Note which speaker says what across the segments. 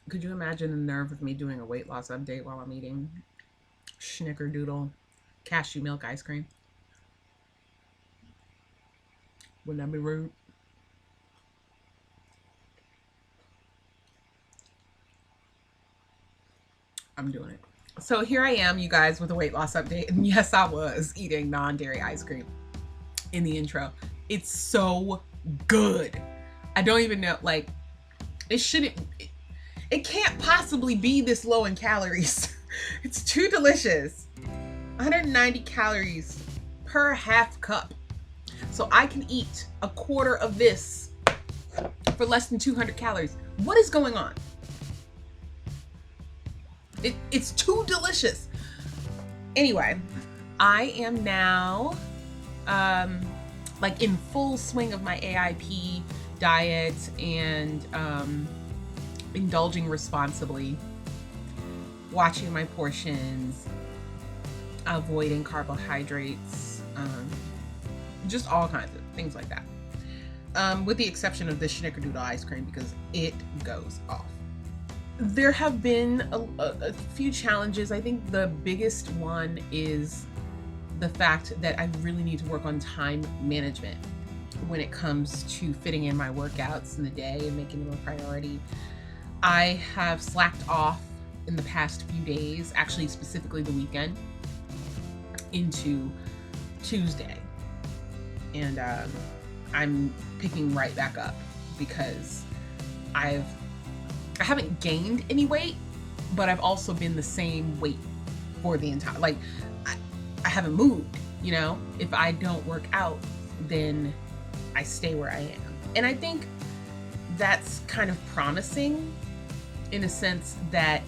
Speaker 1: Could you imagine the nerve of me doing a weight loss update while I'm eating Schnickerdoodle cashew milk ice cream? Wouldn't that be rude? I'm doing it. So here I am, you guys, with a weight loss update. And yes, I was eating non dairy ice cream in the intro. It's so good. I don't even know, like, it shouldn't, it can't possibly be this low in calories. It's too delicious. 190 calories per half cup. So I can eat a quarter of this for less than 200 calories. What is going on? It's too delicious. Anyway, I am now like in full swing of my AIP diet and indulging responsibly, watching my portions, avoiding carbohydrates, just all kinds of things like that. With the exception of the Schnickerdoodle ice cream because it goes off. There have been a few challenges. I think the biggest one is the fact that I really need to work on time management when it comes to fitting in my workouts in the day and making them a priority. I have slacked off in the past few days, actually specifically the weekend, into Tuesday. And I'm picking right back up because I haven't gained any weight, but I've also been the same weight for the entire, like, I haven't moved, you know? If I don't work out, then I stay where I am. And I think that's kind of promising in a sense that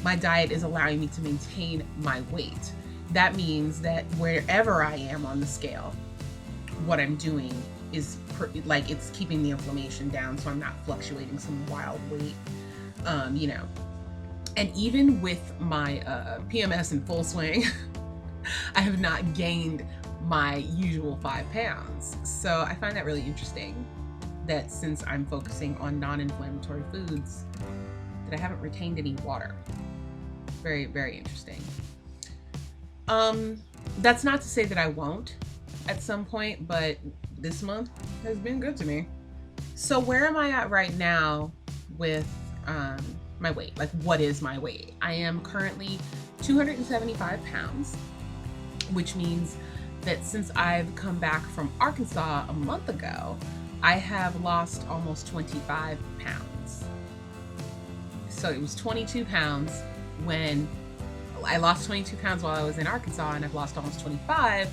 Speaker 1: my diet is allowing me to maintain my weight. That means that wherever I am on the scale, what I'm doing is like it's keeping the inflammation down, so I'm not fluctuating some wild weight. You know, and even with my PMS in full swing, I have not gained my usual 5 pounds. So I find that really interesting that since I'm focusing on non-inflammatory foods, that I haven't retained any water. Very, very interesting. That's not to say that I won't at some point, but this month has been good to me. So where am I at right now with my weight? Like, what is my weight? I am currently 275 pounds, which means that since I've come back from Arkansas a month ago, I have lost almost 25 pounds. So it was 22 pounds when I lost 22 pounds while I was in Arkansas, and I've lost almost 25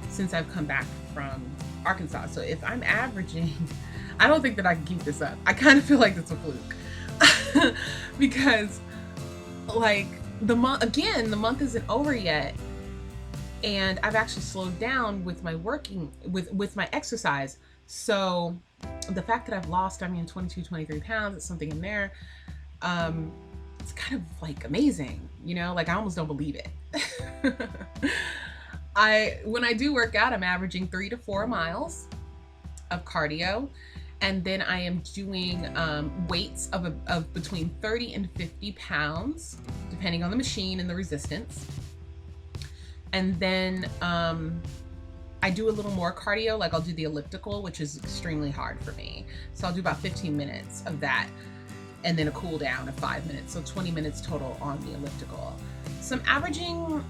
Speaker 1: since I've come back from Arkansas. So if I'm averaging, I don't think that I can keep this up. I kind of feel like it's a fluke. Because like the month isn't over yet, and I've actually slowed down with my with my exercise. So the fact that I've lost, 22, 23 pounds, it's something in there. It's kind of like amazing, you know, like I almost don't believe it. When I do work out, I'm averaging 3 to 4 miles of cardio. And then I am doing weights of between 30 and 50 pounds, depending on the machine and the resistance. And then I do a little more cardio, like I'll do the elliptical, which is extremely hard for me. So I'll do about 15 minutes of that, and then a cool down of 5 minutes. So 20 minutes total on the elliptical. So I'm averaging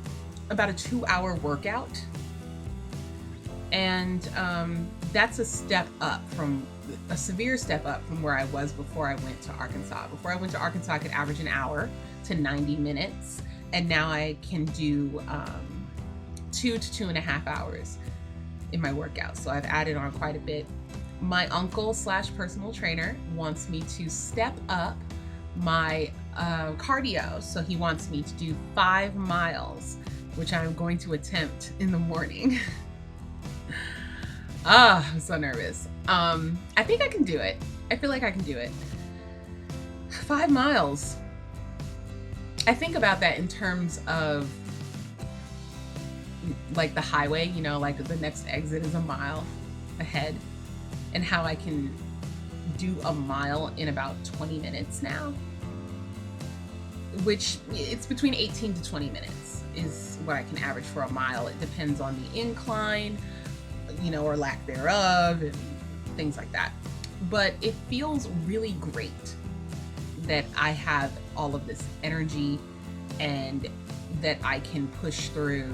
Speaker 1: about a 2-hour workout. And that's a severe step up from where I was before I went to Arkansas. Before I went to Arkansas, I could average an hour to 90 minutes. And now I can do 2 to 2.5 hours in my workout. So I've added on quite a bit. My uncle / personal trainer wants me to step up my cardio. So he wants me to do 5 miles, which I'm going to attempt in the morning. I'm so nervous. I think I can do it. I feel like I can do it. 5 miles. I think about that in terms of like the highway, you know, like the next exit is a mile ahead, and how I can do a mile in about 20 minutes now. which it's between 18 to 20 minutes is what I can average for a mile. It depends on the incline, or lack thereof, and things like that. But it feels really great that I have all of this energy and that I can push through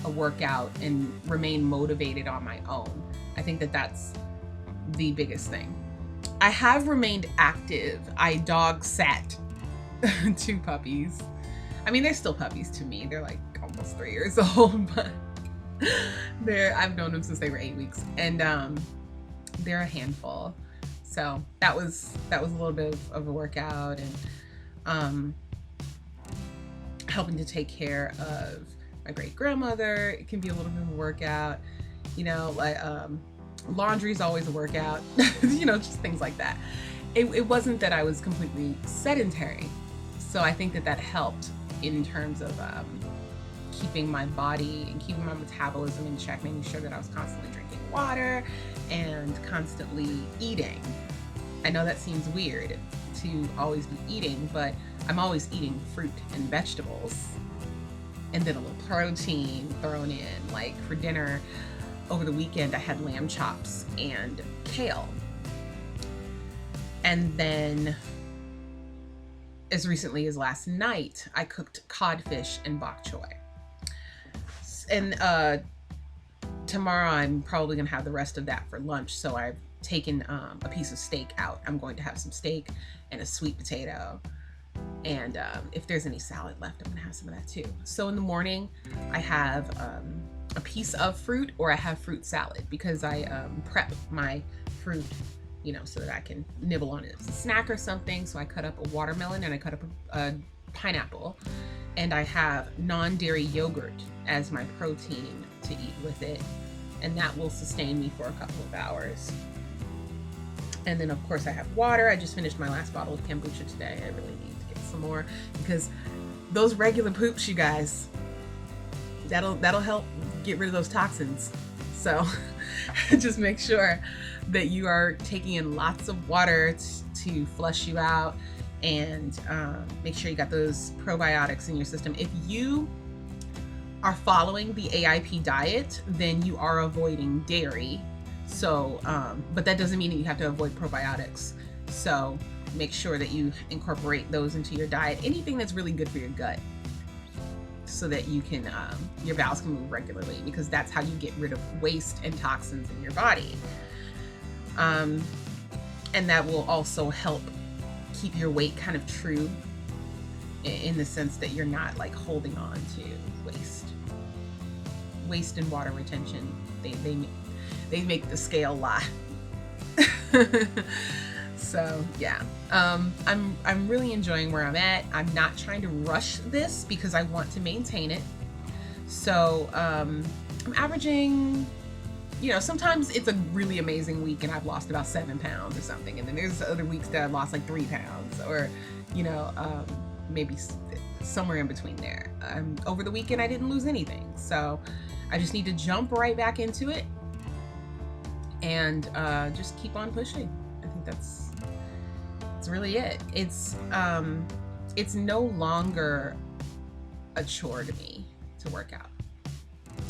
Speaker 1: a workout and remain motivated on my own. I think that that's the biggest thing. I have remained active. I dog sat 2 puppies. I mean, they're still puppies to me. They're like almost 3 years old, but I've known them since they were 8 weeks, and they're a handful. So that was a little bit of a workout, and helping to take care of my great grandmother. It can be a little bit of a workout, like laundry is always a workout, just things like that. It wasn't that I was completely sedentary, so I think that helped in terms of keeping my body and keeping my metabolism in check, making sure that I was constantly drinking water and constantly eating. I know that seems weird to always be eating, but I'm always eating fruit and vegetables, and then a little protein thrown in. Like for dinner over the weekend, I had lamb chops and kale. And then as recently as last night, I cooked codfish and bok choy. And tomorrow I'm probably gonna have the rest of that for lunch. So I've taken a piece of steak out. I'm going to have some steak and a sweet potato. And if there's any salad left, I'm gonna have some of that too. So in the morning, I have a piece of fruit, or I have fruit salad, because I prep my fruit, so that I can nibble on it as a snack or something. So I cut up a watermelon and I cut up a pineapple, and I have non-dairy yogurt as my protein to eat with it, and that will sustain me for a couple of hours. And then of course I have water. I just finished my last bottle of kombucha today. I really need to get some more, because those regular poops, you guys, that'll help get rid of those toxins. So just make sure that you are taking in lots of water to flush you out, and make sure you got those probiotics in your system. If you are following the AIP diet, then you are avoiding dairy. So, but that doesn't mean that you have to avoid probiotics. So make sure that you incorporate those into your diet. Anything that's really good for your gut, so that you can, your bowels can move regularly, because that's how you get rid of waste and toxins in your body. And that will also help keep your weight kind of true, in the sense that you're not like holding on to waste and water retention. They make the scale lie. So yeah, I'm really enjoying where I'm at. I'm not trying to rush this, because I want to maintain it. So I'm averaging, sometimes it's a really amazing week and I've lost about 7 pounds or something, and then there's other weeks that I've lost like 3 pounds, or maybe somewhere in between there. Over the weekend I didn't lose anything, so I just need to jump right back into it and just keep on pushing. I think that's really it. It's no longer a chore to me to work out.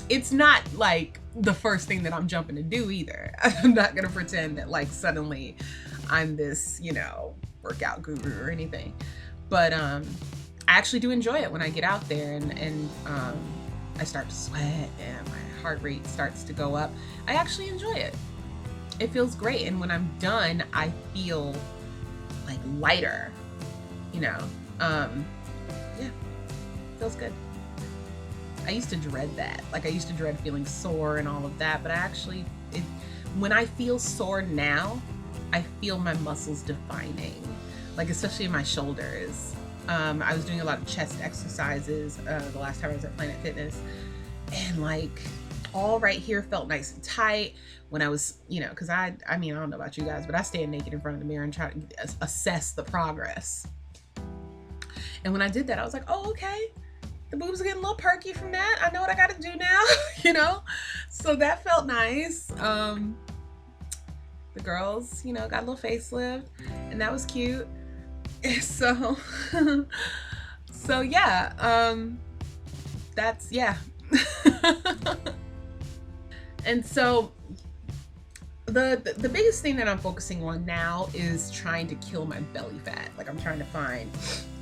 Speaker 1: It's not like the first thing that I'm jumping to do either. I'm not gonna pretend that like suddenly I'm this, workout guru or anything. But I actually do enjoy it when I get out there and I start to sweat and my heart rate starts to go up. I actually enjoy it. It feels great, and when I'm done, I feel like lighter, yeah, feels good. I used to dread that. Like I used to dread feeling sore and all of that, but when I feel sore now, I feel my muscles defining, like especially in my shoulders. I was doing a lot of chest exercises the last time I was at Planet Fitness, and like all right here felt nice and tight when I was, because I don't know about you guys, but I stand naked in front of the mirror and try to assess the progress. And when I did that, I was like, oh, okay, the boobs are getting a little perky from that. I know what I got to do now, so that felt nice. The girls, got a little facelift, and that was cute. So, so yeah, that's, yeah. And so the biggest thing that I'm focusing on now is trying to kill my belly fat. Like, I'm trying to find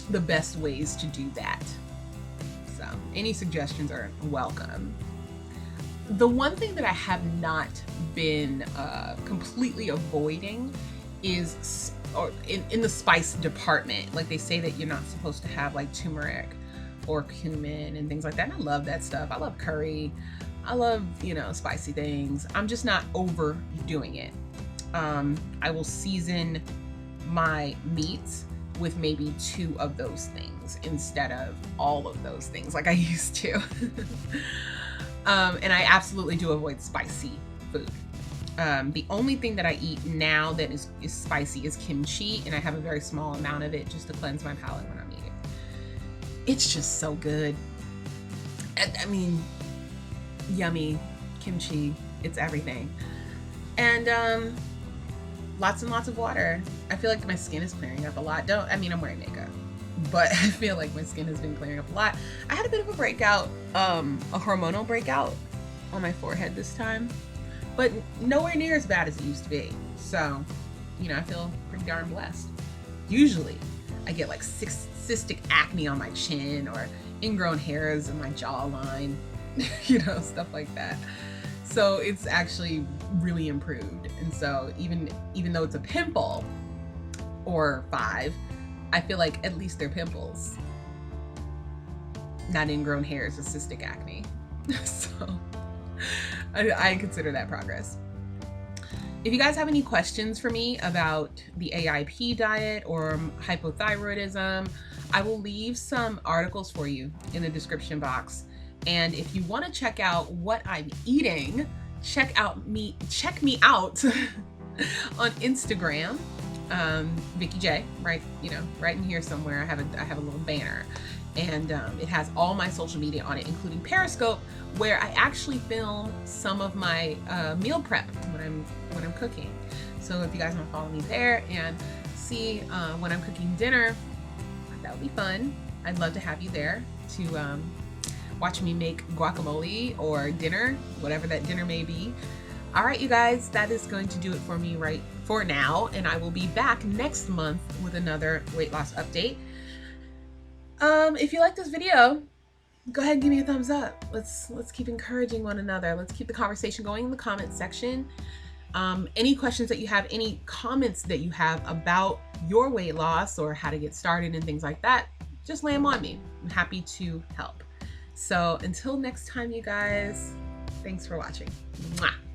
Speaker 1: the best ways to do that. So any suggestions are welcome. The one thing that I have not been completely avoiding is, or in the spice department, like they say that you're not supposed to have like turmeric or cumin and things like that. And I love that stuff. I love curry. I love, you know, spicy things. I'm just not overdoing it. I will season my meats with maybe 2 of those things instead of all of those things like I used to. And I absolutely do avoid spicy food. The only thing that I eat now that is spicy is kimchi, and I have a very small amount of it just to cleanse my palate when I'm eating. It's just so good. I mean, yummy kimchi, it's everything. And lots and lots of water. I feel like my skin is clearing up a lot. I'm wearing makeup, but I feel like my skin has been clearing up a lot. I had a bit of a breakout, a hormonal breakout on my forehead this time, but nowhere near as bad as it used to be. So, you know, I feel pretty darn blessed. Usually I get like cystic acne on my chin or ingrown hairs in my jawline, you know, stuff like that. So it's actually really improved. And so even though it's a pimple or 5, I feel like at least they're pimples, not ingrown hairs or cystic acne. So I consider that progress. If you guys have any questions for me about the AIP diet or hypothyroidism, I will leave some articles for you in the description box. And if you want to check out what I'm eating, check me out on Instagram, Vicky J, right? You know, right in here somewhere. I have a little banner, and it has all my social media on it, including Periscope, where I actually film some of my meal prep when I'm cooking. So if you guys want to follow me there and see when I'm cooking dinner, that would be fun. I'd love to have you there to watch me make guacamole or dinner, whatever that dinner may be. All right, you guys, that is going to do it for me right for now, and I will be back next month with another weight loss update. If you like this video, go ahead and give me a thumbs up. Let's keep encouraging one another. Let's keep the conversation going in the comment section. Any questions that you have, any comments that you have about your weight loss or how to get started and things like that, just lay them on me. I'm happy to help. So until next time, you guys, thanks for watching. Mwah.